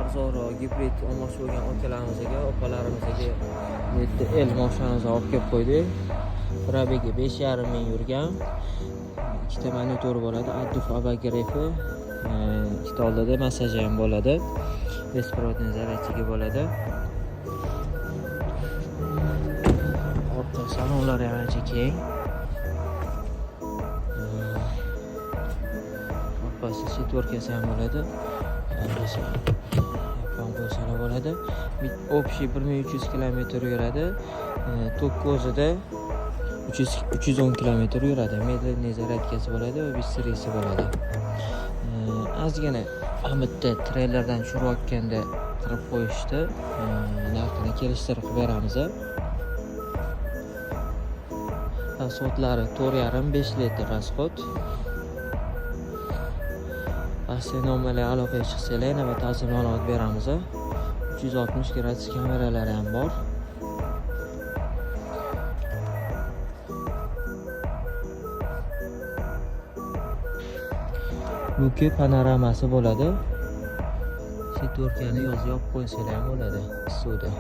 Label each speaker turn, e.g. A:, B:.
A: arzonroq gibrid olmoqchi bo'lgan akalarimizga, opalarimizga bu yerda el mashinamizni olib kelib qo'ydik. Probegi 5,5 ming yurgan. Ikkita monitor bo'ladi, Adduf Abagrefi. Ikkita oldida massajı ham bo'ladi. Besprovodniy zaryadchigi bo'ladi. Orqa salonlari ham ancha keng. Orqasi четверкasi ham bo'ladi. Yapon bo'lsa bo'ladi. Общий 1300 km yuradi. Tok ko'zida 310 km yuradi. Medlenniy zaryadkasi bo'ladi va bistrisi bo'ladi. Ozgina bitta treylerdan tushirayotganda qirib qo'yishdi. Narxini kelishtirib beramiz. Rasxodlari 4,5 litr rasxod. Astronomiyaga aloqaga chiqsanglar yana batafsil ma'lumot beramiz. 360 gradus kameralari ham bor. Luki panoramasi bo'ladi. Четверкani yozib qo'ysanglar ham bo'ladi. Suvda.